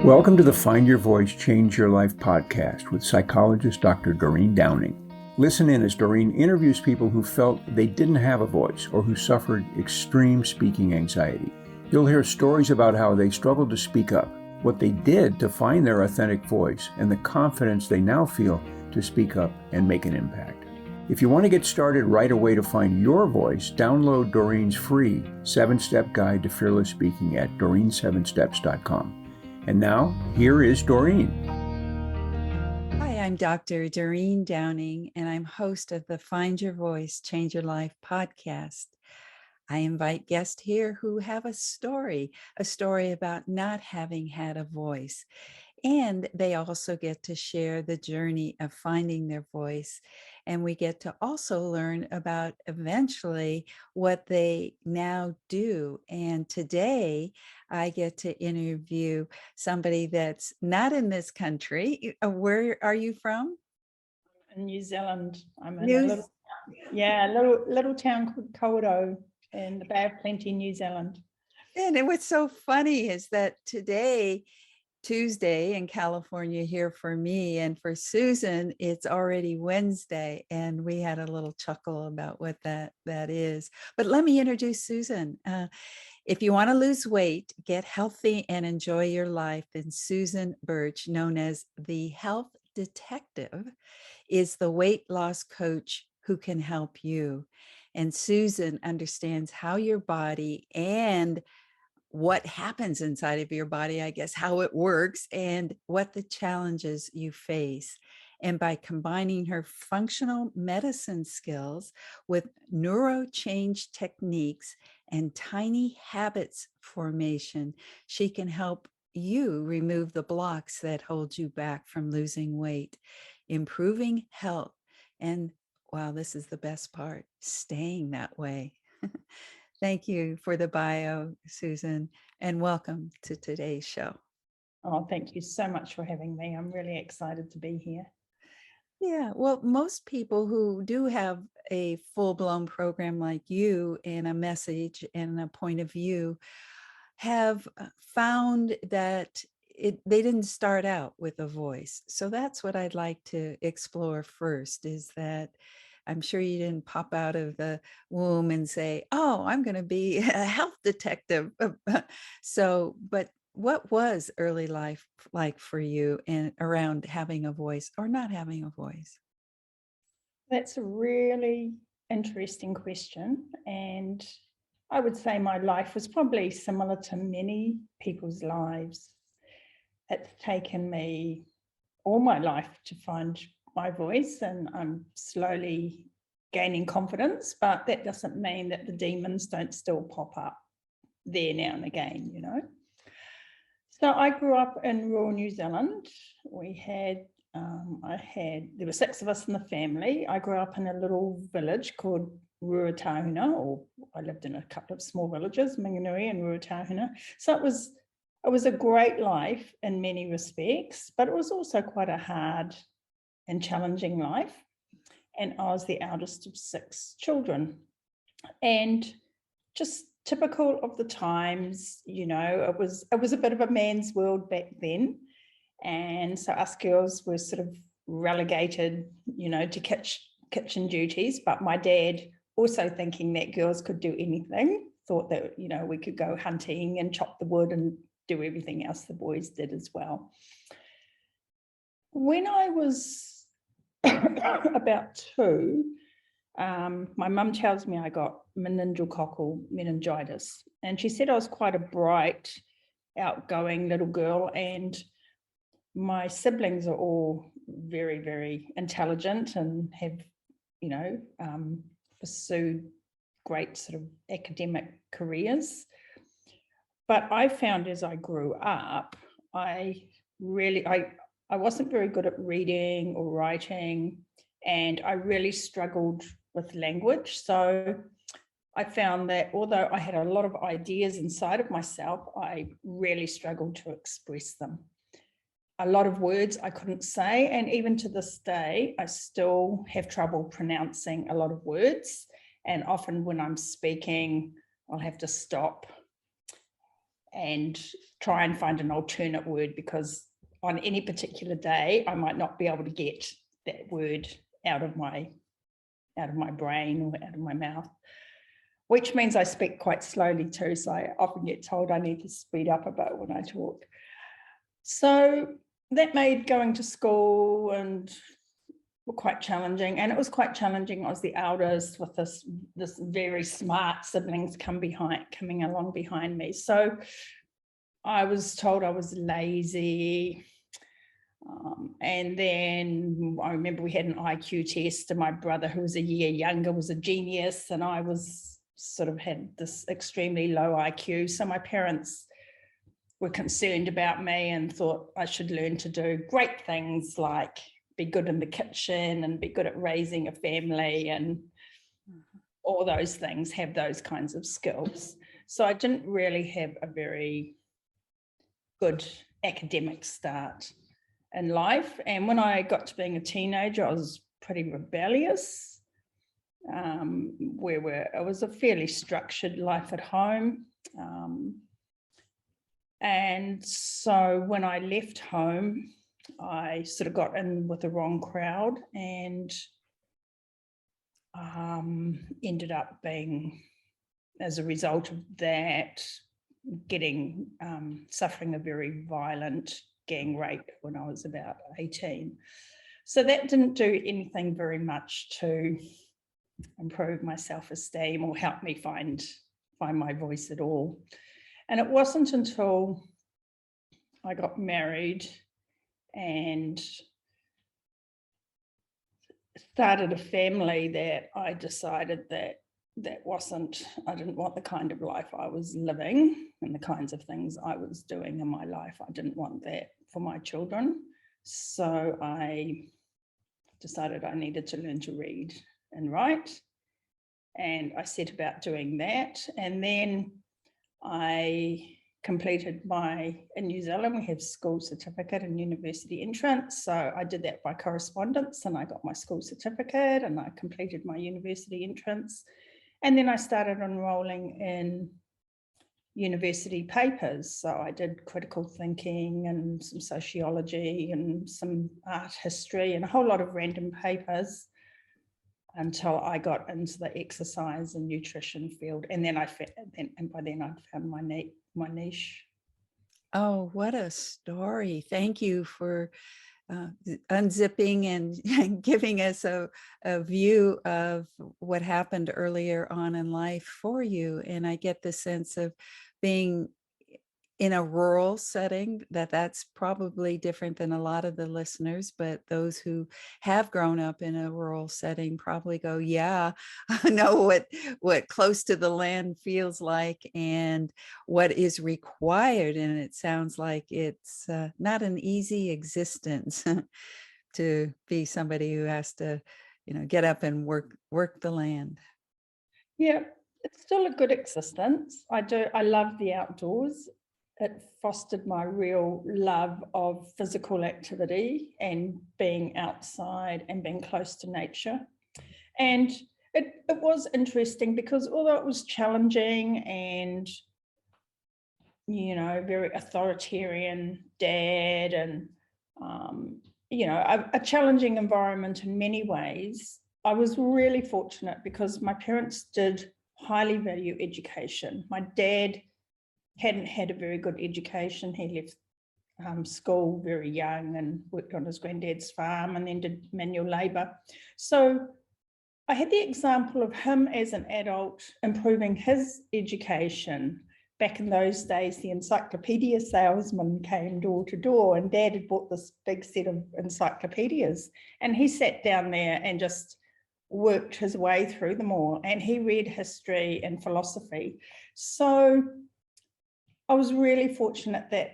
Welcome to the Find Your Voice, Change Your Life podcast with psychologist Dr. Doreen Downing. Listen in as Doreen interviews people who felt they didn't have a voice or who suffered extreme speaking anxiety. You'll hear stories about how they struggled to speak up, what they did to find their authentic voice, and the confidence they now feel to speak up and make an impact. If you want to get started right away to find your voice, download Doreen's free 7-step guide to fearless speaking at doreen7steps.com. And now, here is Doreen. Hi, I'm Dr. Doreen Downing, and I'm host of the Find Your Voice, Change Your Life podcast. I invite guests here who have a story about not having had a voice. And they also get to share the journey of finding their voice. And we get to also learn about eventually what they now do. And today I get to interview somebody that's not in this country. Where are you from? In New Zealand. I'm in New- a little town called Kawerau in the Bay of Plenty, New Zealand. And what's so funny is that today, Tuesday in California here for me, and for Susan, it's already Wednesday, and we had a little chuckle about what that is. But let me introduce Susan. If you want to lose weight, get healthy, and enjoy your life, then Susan Birch, known as the Health Detective, is the weight loss coach who can help you. And Susan understands how your body and what happens inside of your body, I guess, how it works, and what the challenges you face. And by combining her functional medicine skills with neuro change techniques and tiny habits formation, she can help you remove the blocks that hold you back from losing weight, improving health, and wow, this is the best part, staying that way. Thank you for the bio, Susan, and welcome to today's show. Oh, thank you so much for having me. I'm really excited to be here. Yeah, well, most people who do have a full-blown program like you and a message and a point of view have found that they didn't start out with a voice. So that's what I'd like to explore first, is that I'm sure you didn't pop out of the womb and say, oh, I'm going to be a health detective. So, but what was early life like for you and around having a voice or not having a voice? That's a really interesting question. And I would say my life was probably similar to many people's lives. It's taken me all my life to find my voice, and I'm slowly gaining confidence, but that doesn't mean that the demons don't still pop up there now and again, you know. So I grew up in rural New Zealand. There were 6 of us in the family. I grew up in a little village called Ruatahuna, or I lived in a couple of small villages, Minganui and Ruatahuna. So it was a great life in many respects, but it was also quite a hard and challenging life. And I was the eldest of 6 children. And just typical of the times, you know, it was a bit of a man's world back then. And so us girls were sort of relegated, you know, to kitchen duties. But my dad, also thinking that girls could do anything, thought that, you know, we could go hunting and chop the wood and do everything else the boys did as well. When I was about 2, my mum tells me I got meningococcal meningitis, and she said I was quite a bright, outgoing little girl, and my siblings are all very, very intelligent and have, you know, pursued great sort of academic careers. But I found as I grew up, I wasn't very good at reading or writing, and I really struggled with language. So I found that although I had a lot of ideas inside of myself, I really struggled to express them. A lot of words I couldn't say, and even to this day, I still have trouble pronouncing a lot of words. And often when I'm speaking, I'll have to stop and try and find an alternate word, because on any particular day, I might not be able to get that word out of my brain or out of my mouth, which means I speak quite slowly too. So I often get told I need to speed up a bit when I talk. So that made going to school and quite challenging. And it was quite challenging. I was the eldest with this very smart siblings coming along behind me. So I was told I was lazy. And then I remember we had an IQ test, and my brother, who was a year younger, was a genius, and I was sort of had this extremely low IQ. So my parents were concerned about me and thought I should learn to do great things like be good in the kitchen and be good at raising a family and all those things, have those kinds of skills. So I didn't really have a very good academic start in life. And when I got to being a teenager, I was pretty rebellious. It was a fairly structured life at home. And so when I left home, I sort of got in with the wrong crowd and ended up being, as a result of that, suffering a very violent gang rape when I was about 18. So that didn't do anything very much to improve my self-esteem or help me find my voice at all. And it wasn't until I got married and started a family that I decided that I didn't want the kind of life I was living and the kinds of things I was doing in my life. I didn't want that for my children. So I decided I needed to learn to read and write. And I set about doing that. And then I completed in New Zealand, we have school certificate and university entrance. So I did that by correspondence and I got my school certificate and I completed my university entrance. And then I started enrolling in university papers. So I did critical thinking and some sociology and some art history and a whole lot of random papers until I got into the exercise and nutrition field. And then by then I'd found my niche. Oh, what a story. Thank you for unzipping and giving us a view of what happened earlier on in life for you. And I get the sense of being in a rural setting, that's probably different than a lot of the listeners, but those who have grown up in a rural setting probably go, yeah, I know what close to the land feels like and what is required. And it sounds like it's not an easy existence to be somebody who has to, get up and work the land. Yeah, it's still a good existence. I love the outdoors. It fostered my real love of physical activity and being outside and being close to nature. And it was interesting because although it was challenging and, very authoritarian dad and, a challenging environment in many ways, I was really fortunate because my parents did highly value education. My dad hadn't had a very good education. He left school very young and worked on his granddad's farm and then did manual labour. So I had the example of him as an adult improving his education. Back in those days, the encyclopedia salesman came door to door and Dad had bought this big set of encyclopedias and he sat down there and just worked his way through them all, and he read history and philosophy. So I was really fortunate that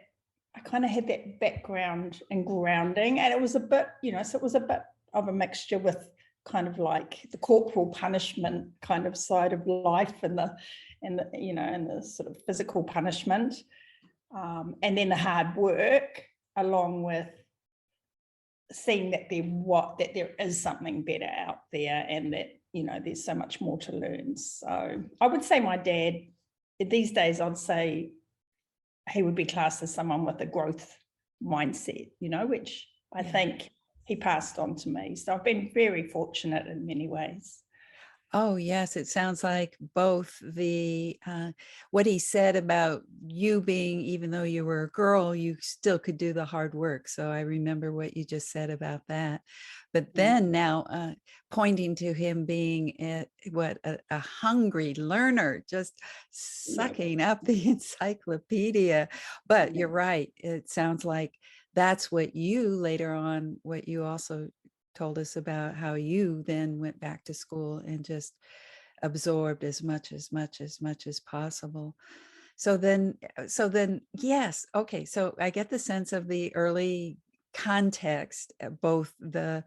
I kind of had that background and grounding, and it was a bit, so it was a bit of a mixture with kind of like the corporal punishment kind of side of life and the sort of physical punishment, and then the hard work, along with seeing that there is something better out there and that, there's so much more to learn. So I would say my dad, these days, I'd say he would be classed as someone with a growth mindset, which I think he passed on to me. So I've been very fortunate in many ways. Oh, yes. It sounds like both what he said about you being, even though you were a girl, you still could do the hard work. So I remember what you just said about that. But then now pointing to him being a hungry learner, just sucking up the encyclopedia. But you're right. It sounds like that's what you later on, what you also told us about, how you then went back to school and just absorbed as much as possible. So then, yes. Okay. So I get the sense of the early context, both the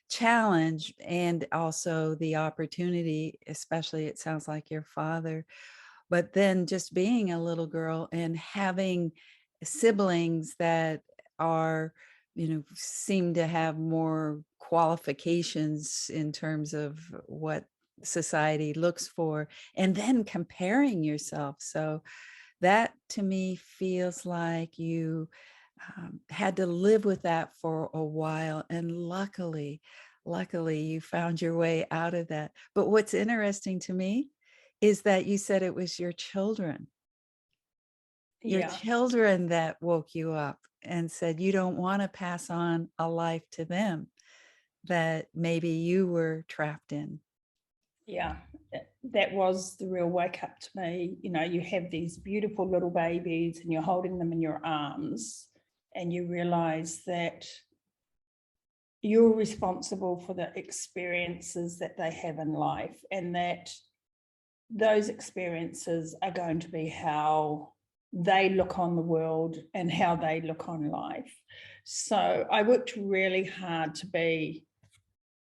challenge and also the opportunity, especially it sounds like your father, but then just being a little girl and having siblings that are, seem to have more qualifications in terms of what society looks for, and then comparing yourself. So that to me feels like you had to live with that for a while. And luckily you found your way out of that. But what's interesting to me is that you said it was your children that woke you up and said you don't want to pass on a life to them that maybe you were trapped in. Yeah, that was the real wake up to me. You have these beautiful little babies and you're holding them in your arms and you realize that you're responsible for the experiences that they have in life, and that those experiences are going to be how they look on the world and how they look on life. So I worked really hard to be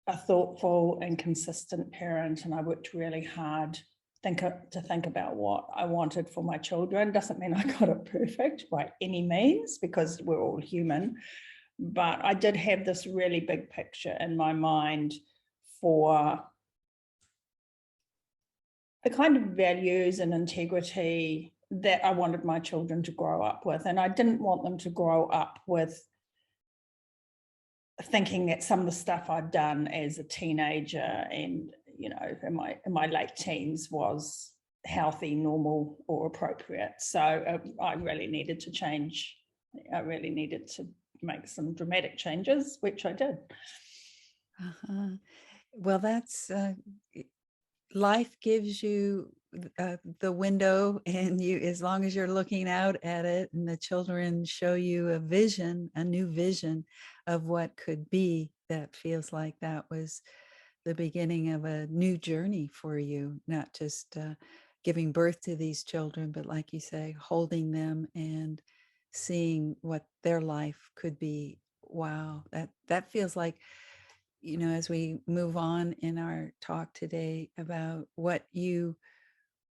a thoughtful and consistent parent, and I worked really hard to think about what I wanted for my children. Doesn't mean I got it perfect by any means, because we're all human, but I did have this really big picture in my mind for the kind of values and integrity that I wanted my children to grow up with. And I didn't want them to grow up with thinking that some of the stuff I'd done as a teenager and, in my late teens was healthy, normal, or appropriate. So I really needed to change. I really needed to make some dramatic changes, which I did. Well, that's life gives you the window, and you, as long as you're looking out at it, and the children show you a new vision of what could be, that feels like that was the beginning of a new journey for you, not just giving birth to these children, but like you say, holding them and seeing what their life could be. Wow, that feels like, as we move on in our talk today about what you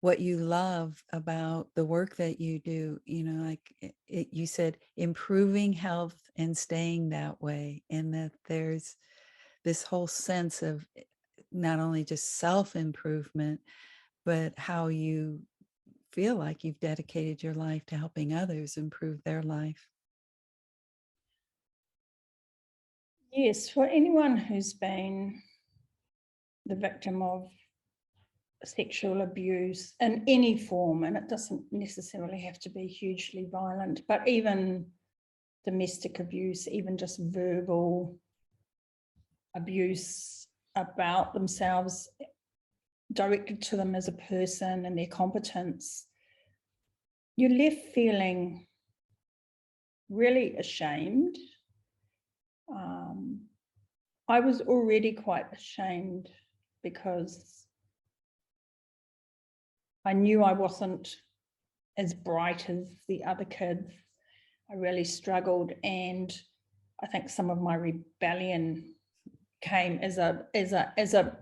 love about the work that you do, like you said, improving health and staying that way, and that there's this whole sense of not only just self-improvement, but how you feel like you've dedicated your life to helping others improve their life. Yes, for anyone who's been the victim of sexual abuse in any form, and it doesn't necessarily have to be hugely violent, but even domestic abuse, even just verbal abuse about themselves, directed to them as a person and their competence, you're left feeling really ashamed. I was already quite ashamed because I knew I wasn't as bright as the other kids. I really struggled, and I think some of my rebellion came as a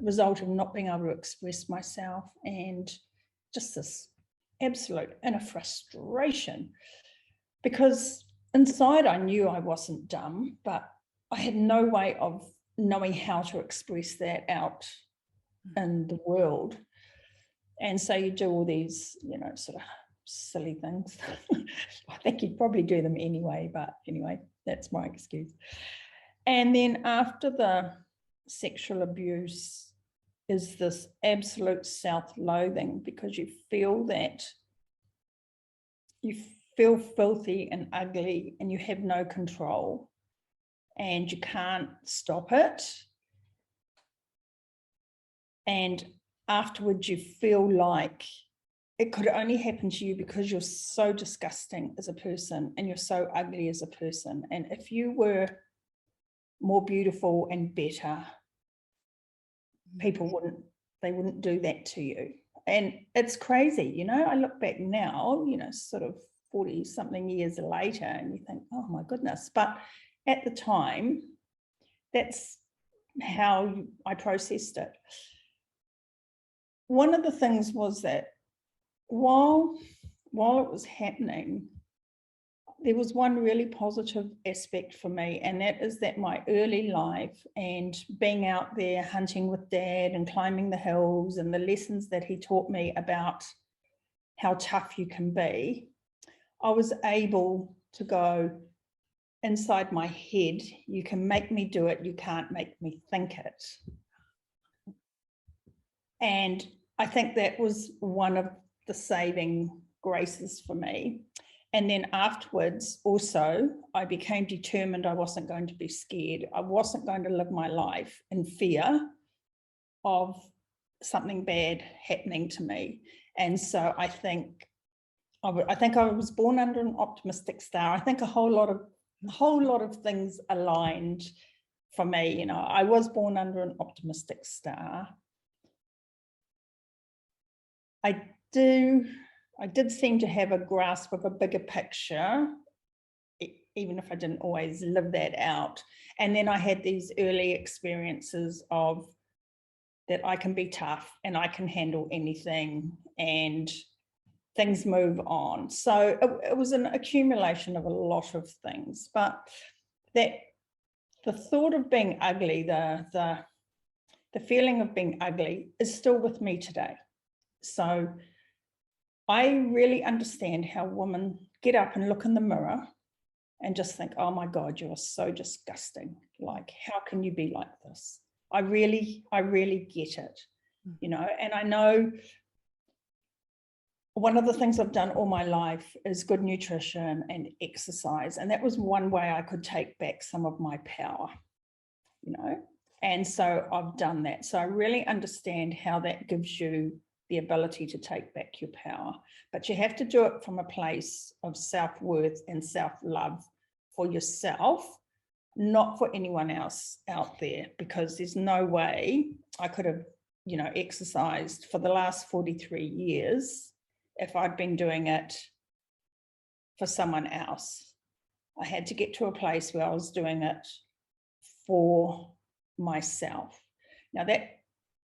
result of not being able to express myself, and just this absolute inner frustration, because inside I knew I wasn't dumb, but I had no way of knowing how to express that out in the world. And so you do all these, sort of silly things. I think he'd probably do them anyway, but anyway, that's my excuse. And then after the sexual abuse is this absolute self-loathing, because you feel that you feel filthy and ugly and you have no control and you can't stop it. And afterwards you feel like it could only happen to you because you're so disgusting as a person and you're so ugly as a person. And if you were more beautiful and better, people wouldn't do that to you. And it's crazy, you know, I look back now, you know, sort of 40 something years later, and you think, oh my goodness. But at the time, that's how I processed it. One of the things was that while it was happening, there was one really positive aspect for me, and that is that my early life and being out there hunting with Dad and climbing the hills and the lessons that he taught me about how tough you can be, I was able to go inside my head, you can make me do it, you can't make me think it. And I think that was one of the saving graces for me. And then afterwards, also, I became determined I wasn't going to be scared. I wasn't going to live my life in fear of something bad happening to me. And so I think I was born under an optimistic star. I think a whole lot of things aligned for me. You know, I was born under an optimistic star. I did seem to have a grasp of a bigger picture, even if I didn't always live that out. And then I had these early experiences of that I can be tough and I can handle anything and things move on. So it was an accumulation of a lot of things, but that the thought of being ugly, the feeling of being ugly is still with me today. So I really understand how women get up and look in the mirror and just think, oh my God, you are so disgusting. Like, how can you be like this? I really get it, you know, and I know one of the things I've done all my life is good nutrition and exercise. And that was one way I could take back some of my power, you know, and so I've done that. So I really understand how that gives you the ability to take back your power, but you have to do it from a place of self-worth and self-love for yourself, not for anyone else out there, because there's no way I could have, you know, exercised for the last 43 years if I'd been doing it for someone else. I had to get to a place where I was doing it for myself. Now that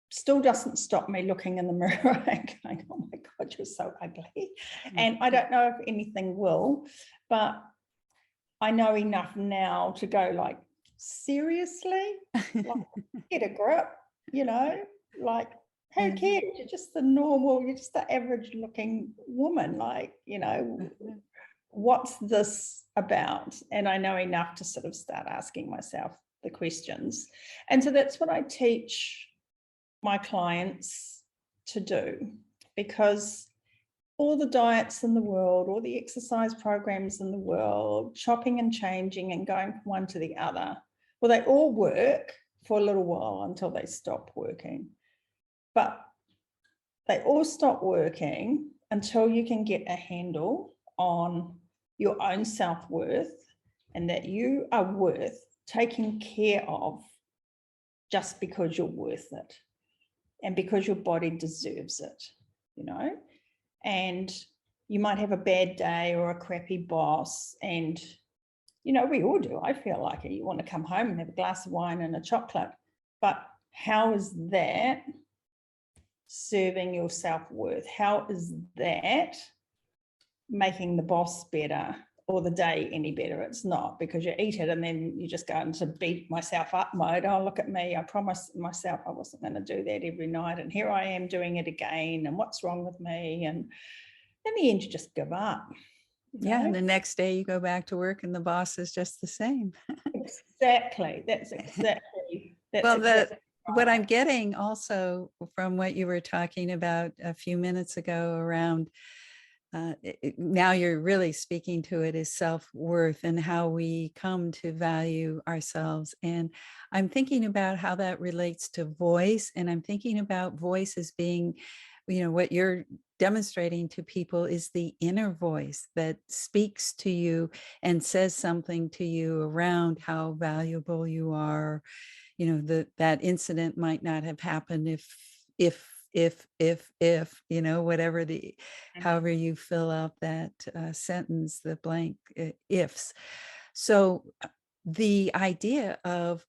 still doesn't stop me looking in the mirror and going, oh my God, you're so ugly. And I don't know if anything will, but I know enough now to go like, seriously? Like, get a grip, you know, like, who cares? You're just you're just the average looking woman, like, you know, what's this about? And I know enough to sort of start asking myself the questions. And so that's what I teach my clients to do, because all the diets in the world, all the exercise programs in the world, chopping and changing and going from one to the other, well, they all work for a little while until they stop working. But they all stop working until you can get a handle on your own self-worth and that you are worth taking care of just because you're worth it and because your body deserves it, you know. And you might have a bad day or a crappy boss, and, you know, we all do. I feel like it. You want to come home and have a glass of wine and a chocolate, but how is that serving your self-worth? How is that making the boss better or the day any better? It's not, because you eat it and then you just go into beat myself up mode. Oh, look at me. I promised myself I wasn't going to do that every night. And here I am doing it again. And what's wrong with me? And in the end, you just give up. Yeah, and the next day you go back to work and the boss is just the same. Exactly. That's exactly. Well, exactly what I'm getting also from what you were talking about a few minutes ago around now you're really speaking to it is self-worth and how we come to value ourselves. And I'm thinking about how that relates to voice. And I'm thinking about voice as being, what you're demonstrating to people is the inner voice that speaks to you and says something to you around how valuable you are. That incident might not have happened if whatever however you fill out that sentence, the blank ifs. So the idea of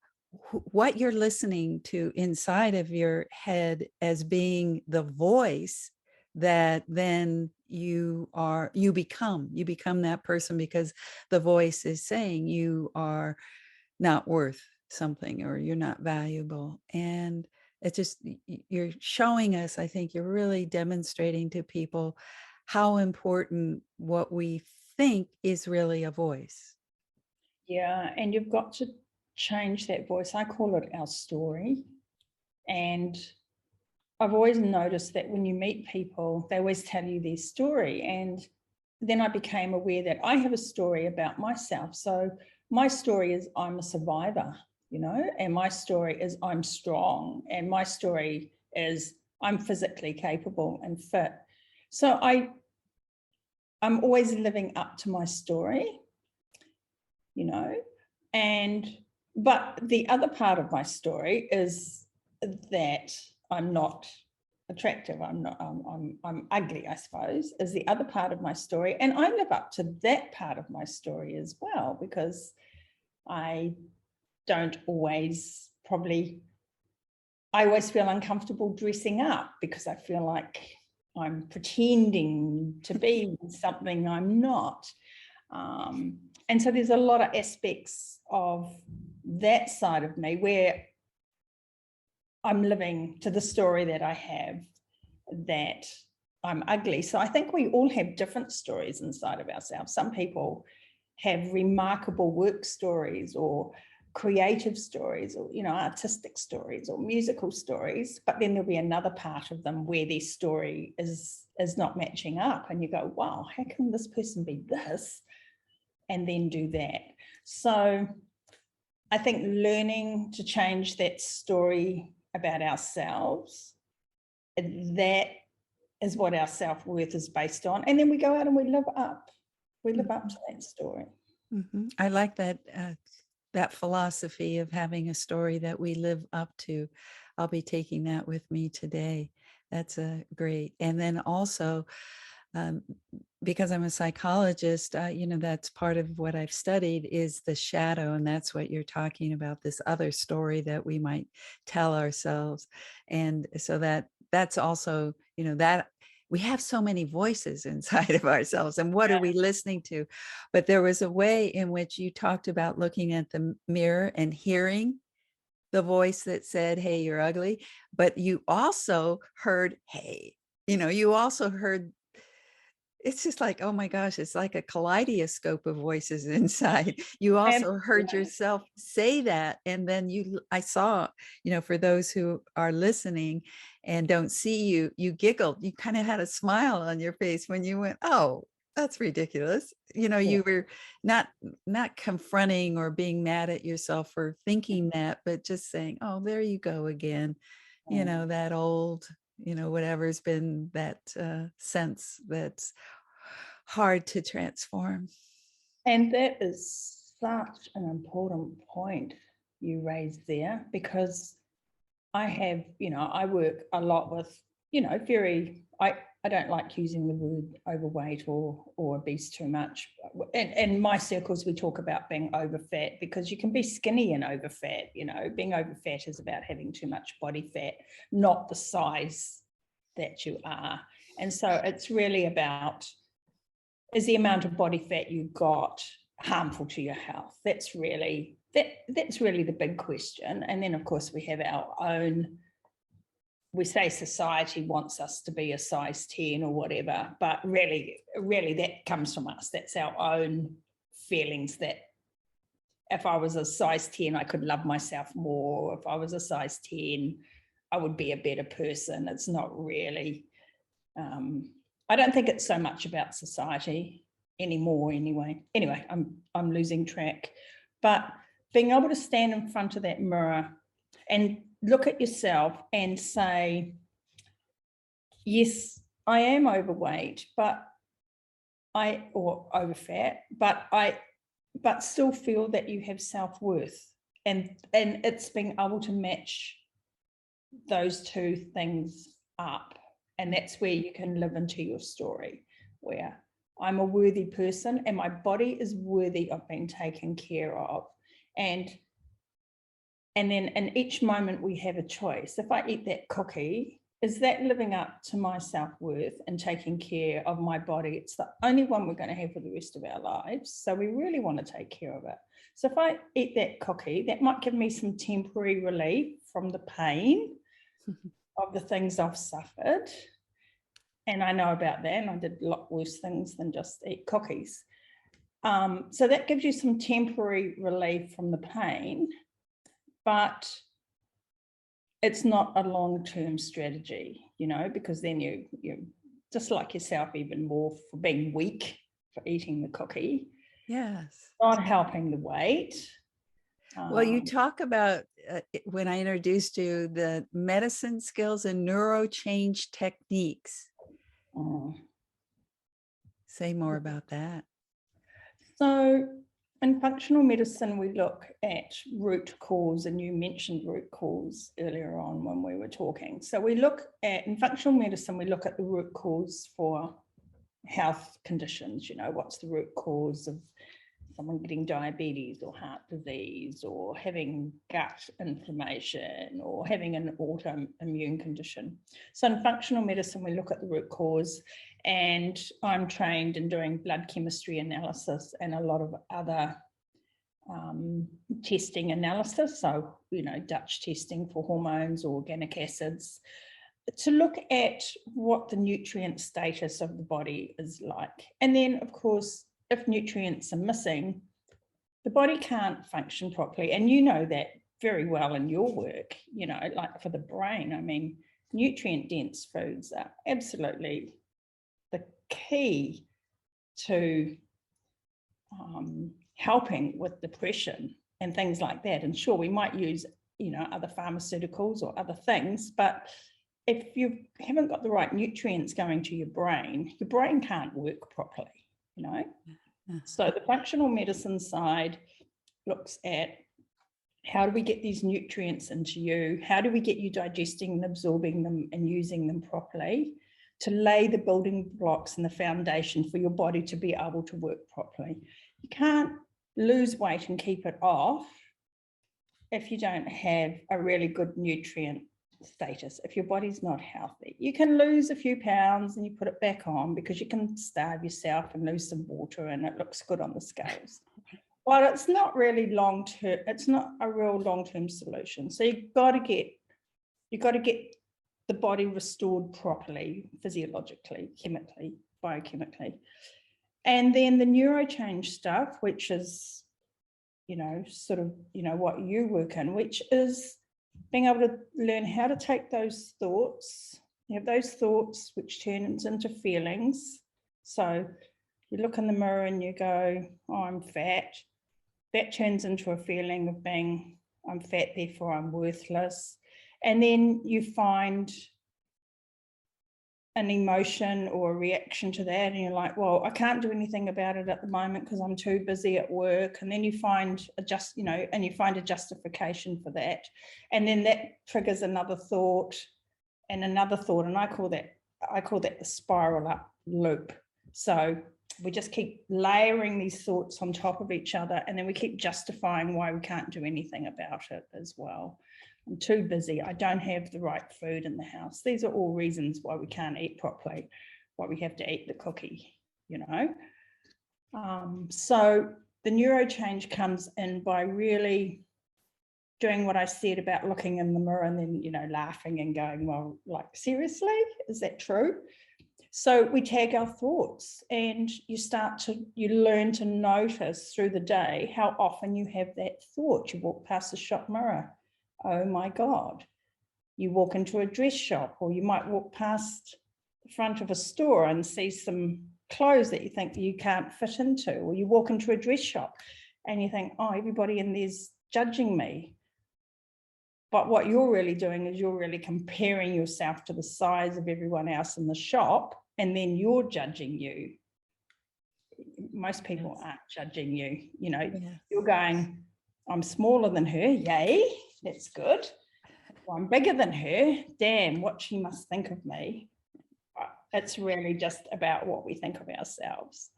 what you're listening to inside of your head as being the voice that then you become that person, because the voice is saying you are not worth something or you're not valuable. And it's just, you're showing us, I think you're really demonstrating to people how important what we think is really a voice. Yeah, and you've got to change that voice. I call it our story. And I've always noticed that when you meet people, they always tell you their story. And then I became aware that I have a story about myself. So my story is I'm a survivor, and my story is I'm strong, and my story is I'm physically capable and fit. So I'm always living up to my story, but the other part of my story is that I'm not attractive. I'm ugly, I suppose, is the other part of my story. And I live up to that part of my story as well, because I always feel uncomfortable dressing up because I feel like I'm pretending to be something I'm not. And so there's a lot of aspects of that side of me where I'm living to the story that I have, that I'm ugly. So I think we all have different stories inside of ourselves. Some people have remarkable work stories or creative stories or, artistic stories or musical stories, but then there'll be another part of them where their story is not matching up. And you go, wow, how can this person be this and then do that? So I think learning to change that story about ourselves, that is what our self-worth is based on. And then we go out and we live up to that story. Mm-hmm. I like that that philosophy of having a story that we live up to. I'll be taking that with me today. That's great. And then also, because I'm a psychologist, that's part of what I've studied is the shadow. And that's what you're talking about, this other story that we might tell ourselves. And so that's also, that we have so many voices inside of ourselves, and what are we listening to? But there was a way in which you talked about looking at the mirror and hearing the voice that said, hey, you're ugly. But you also heard, hey, you also heard, it's just like, oh my gosh, it's like a kaleidoscope of voices inside. You also heard yourself say that. And then I saw, for those who are listening and don't see you, you giggled. You kind of had a smile on your face when you went, oh, that's ridiculous. You were not confronting or being mad at yourself for thinking that, but just saying, oh, there you go again. That old, whatever's been that sense that's hard to transform. And that is such an important point you raised there, because I have, I work a lot with, I don't like using the word overweight or obese too much. In my circles, we talk about being overfat, because you can be skinny and overfat. Being overfat is about having too much body fat, not the size that you are. And so it's really about, is the amount of body fat you got harmful to your health? That's really the big question. And then, of course, we have our own we say society wants us to be a size 10 or whatever, but really that comes from us. That's our own feelings that if I was a size 10, I could love myself more. If I was a size 10, I would be a better person. It's not really, I don't think it's so much about society anymore anyway. Anyway, I'm losing track. But being able to stand in front of that mirror and look at yourself and say, yes, I am overweight, or over fat, but still feel that you have self-worth, and it's being able to match those two things up. And that's where you can live into your story, where I'm a worthy person and my body is worthy of being taken care of. And then in each moment we have a choice. If I eat that cookie, is that living up to my self-worth and taking care of my body? It's the only one we're going to have for the rest of our lives. So we really want to take care of it. So if I eat that cookie, that might give me some temporary relief from the pain of the things I've suffered. And I know about that. And I did a lot worse things than just eat cookies. So that gives you some temporary relief from the pain, but it's not a long-term strategy, because then you just like yourself even more for being weak for eating the cookie. Yes. Not helping the weight. Well, you talk about, when I introduced you, the medicine skills and neuro change techniques. Say more about that. So in functional medicine, we look at root cause, and you mentioned root cause earlier on when we were talking. So in functional medicine, we look at the root cause for health conditions. What's the root cause of someone getting diabetes or heart disease, or having gut inflammation, or having an autoimmune condition. So in functional medicine, we look at the root cause, and I'm trained in doing blood chemistry analysis and a lot of other testing analysis. So, Dutch testing for hormones or organic acids, to look at what the nutrient status of the body is like. And then, of course, if nutrients are missing, the body can't function properly. And you know that very well in your work, like for the brain. I mean, nutrient-dense foods are absolutely the key to helping with depression and things like that. And sure, we might use, other pharmaceuticals or other things, but if you haven't got the right nutrients going to your brain can't work properly. So the functional medicine side looks at how do we get these nutrients into you? How do we get you digesting and absorbing them and using them properly to lay the building blocks and the foundation for your body to be able to work properly? You can't lose weight and keep it off if you don't have a really good nutrient status. If your body's not healthy, you can lose a few pounds and you put it back on because you can starve yourself and lose some water and it looks good on the scales. But it's not really long-term. It's not a real long-term solution. So you've got to get the body restored properly, physiologically, chemically, biochemically. And then the neurochange stuff, which is, what you work in, which is being able to learn how to take those thoughts, those thoughts which turns into feelings. So you look in the mirror and you go, oh, I'm fat. That turns into a feeling of being, I'm fat, therefore I'm worthless. And then you find an emotion or a reaction to that, and you're like, well, I can't do anything about it at the moment because I'm too busy at work. And then you find a justification for that, and then that triggers another thought and another thought, and I call that the spiral up loop. So we just keep layering these thoughts on top of each other, and then we keep justifying why we can't do anything about it as well. I'm too busy. I don't have the right food in the house. These are all reasons why we can't eat properly, why we have to eat the cookie, So the neurochange comes in by really doing what I said about looking in the mirror and then, you know, laughing and going, well, like, seriously, is that true? So we tag our thoughts, and you learn to notice through the day how often you have that thought. You walk past the shop mirror, oh my God. You walk into a dress shop, or you might walk past the front of a store and see some clothes that you think you can't fit into, or you walk into a dress shop and you think, oh, everybody in there's judging me. But what you're really doing is you're really comparing yourself to the size of everyone else in the shop, and then you're judging you. Most people aren't judging you, you know, you're going, I'm smaller than her, yay, that's good. Well, I'm bigger than her, damn, what she must think of me. It's really just about what we think of ourselves.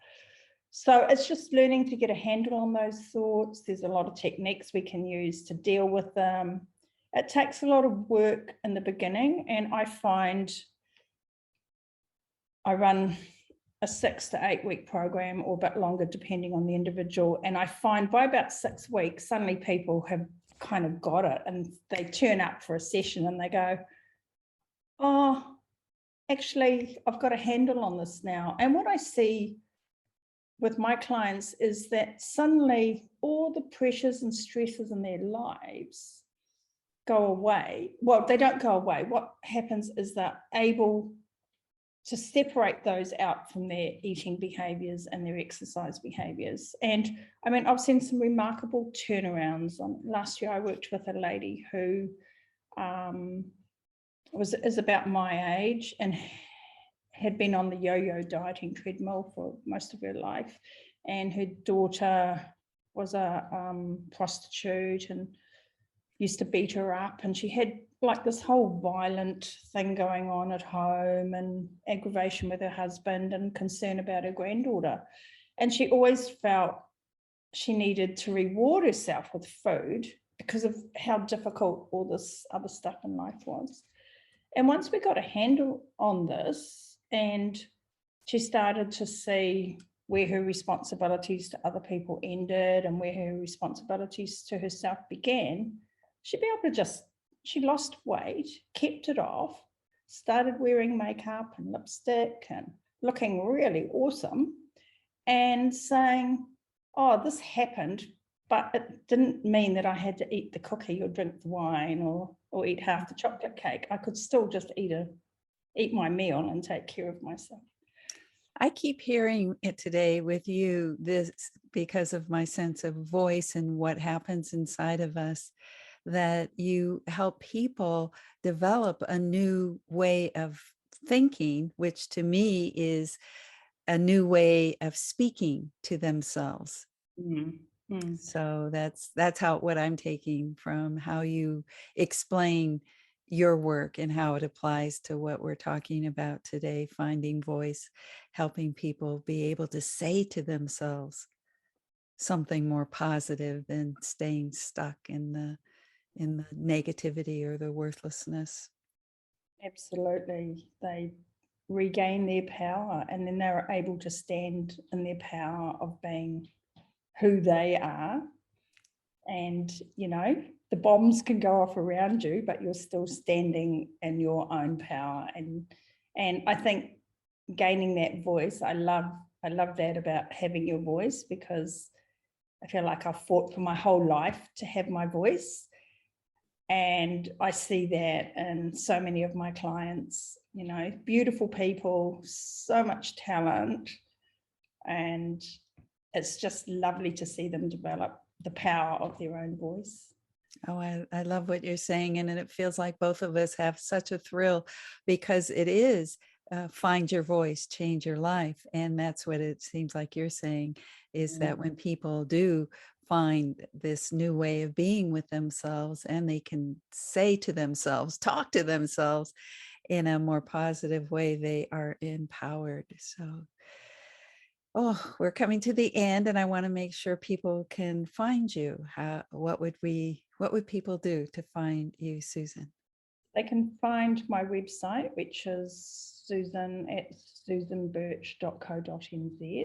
So it's just learning to get a handle on those thoughts. There's a lot of techniques we can use to deal with them. It takes a lot of work in the beginning, and I find I run a 6 to 8 week program, or a bit longer depending on the individual, and I find by about 6 weeks suddenly people have kind of got it, and they turn up for a session and they go, oh, actually I've got a handle on this now. And what I see with my clients is that suddenly all the pressures and stresses in their lives go away. Well, they don't go away. What happens is they're able to separate those out from their eating behaviors and their exercise behaviors. And I mean, I've seen some remarkable turnarounds. Last year I worked with a lady who is about my age and had been on the yo-yo dieting treadmill for most of her life, and her daughter was a prostitute and used to beat her up, and she had like this whole violent thing going on at home, and aggravation with her husband, and concern about her granddaughter. And she always felt she needed to reward herself with food because of how difficult all this other stuff in life was. And once we got a handle on this, and she started to see where her responsibilities to other people ended and where her responsibilities to herself began, she'd be able to she lost weight, kept it off, started wearing makeup and lipstick and looking really awesome, and saying, oh, this happened, but it didn't mean that I had to eat the cookie or drink the wine or eat half the chocolate cake. I could still just eat my meal and take care of myself. I keep hearing it today with you, this because of my sense of voice and what happens inside of us, that you help people develop a new way of thinking, which to me is a new way of speaking to themselves. So that's what I'm taking from how you explain your work and how it applies to what we're talking about today, finding voice, helping people be able to say to themselves something more positive than staying stuck in the negativity or the worthlessness. Absolutely. They regain their power, and then they're able to stand in their power of being who they are. And, you know, the bombs can go off around you, but you're still standing in your own power. And I think gaining that voice, I love that about having your voice, because I feel like I've fought for my whole life to have my voice. And I see that in so many of my clients, you know, beautiful people, so much talent, and it's just lovely to see them develop the power of their own voice. Oh, I love what you're saying. And it feels like both of us have such a thrill, because it is find your voice, change your life. And that's what it seems like you're saying, is that when people do find this new way of being with themselves, and they can say to themselves, talk to themselves in a more positive way, they are empowered. So, oh, we're coming to the end, and I want to make sure people can find you. What would people do to find you, Susan? They can find my website, which is susan@susanbirch.co.nz.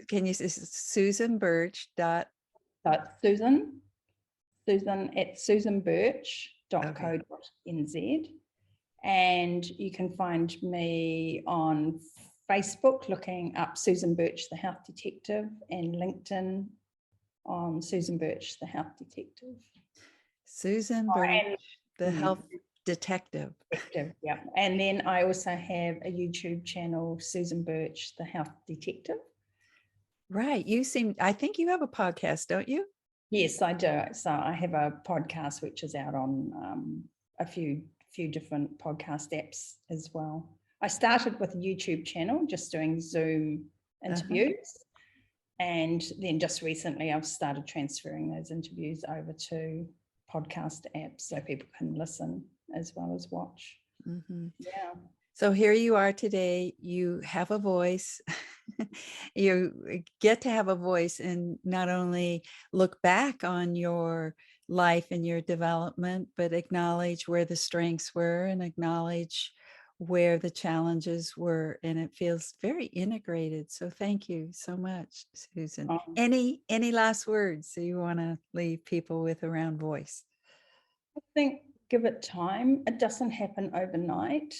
Can you say Susan Birch So it's Susan at susanbirch.co.nz. And you can find me on Facebook looking up Susan Birch, the Health Detective, and LinkedIn on Susan Birch, the Health Detective. Susan Birch, the Health Detective. Yeah. And then I also have a YouTube channel, Susan Birch, the Health Detective. Right. I think you have a podcast, don't you? Yes, I do. So I have a podcast which is out on a few different podcast apps as well. I started with a YouTube channel, just doing Zoom interviews. And then just recently I've started transferring those interviews over to podcast apps so people can listen as well as watch. Yeah. So here you are today. You have a voice. You get to have a voice and not only look back on your life and your development, but acknowledge where the strengths were and acknowledge where the challenges were. And it feels very integrated. So thank you so much, Susan. Any last words that you want to leave people with around voice? I think give it time. It doesn't happen overnight.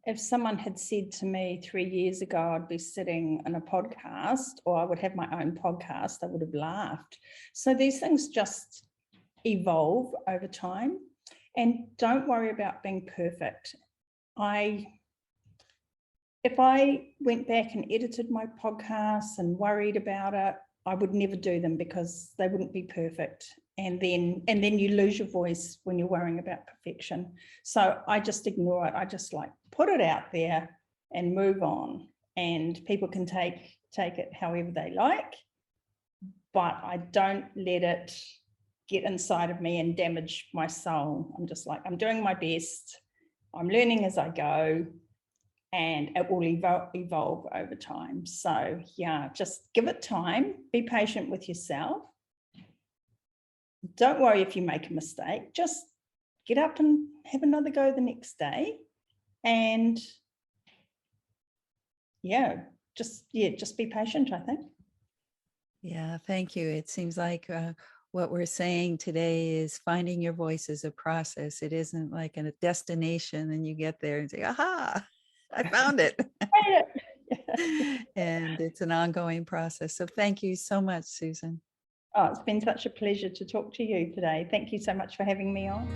If someone had said to me 3 years ago, I'd be sitting in a podcast or I would have my own podcast, I would have laughed. So these things just evolve over time, and don't worry about being perfect. If I went back and edited my podcasts and worried about it, I would never do them because they wouldn't be perfect. And then you lose your voice when you're worrying about perfection. So I just ignore it. I just put it out there and move on. And people can take it however they like, but I don't let it get inside of me and damage my soul. I'm just I'm doing my best. I'm learning as I go, and it will evolve over time. So yeah, just give it time. Be patient with yourself. Don't worry if you make a mistake. Just get up and have another go the next day. And just be patient, I think. Yeah, thank you. It seems like what we're saying today is finding your voice is a process. It isn't like a destination and you get there and say, aha, I found it. And it's an ongoing process. So thank you so much, Susan. Oh, it's been such a pleasure to talk to you today. Thank you so much for having me on.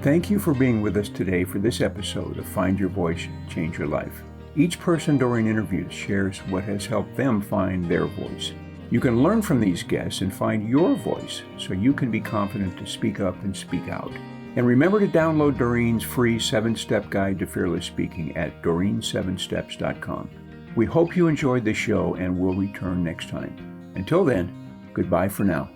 Thank you for being with us today for this episode of Find Your Voice, Change Your Life. Each person during interviews shares what has helped them find their voice. You can learn from these guests and find your voice so you can be confident to speak up and speak out. And remember to download Doreen's free 7-step guide to fearless speaking at doreen7steps.com. We hope you enjoyed the show and will return next time. Until then, goodbye for now.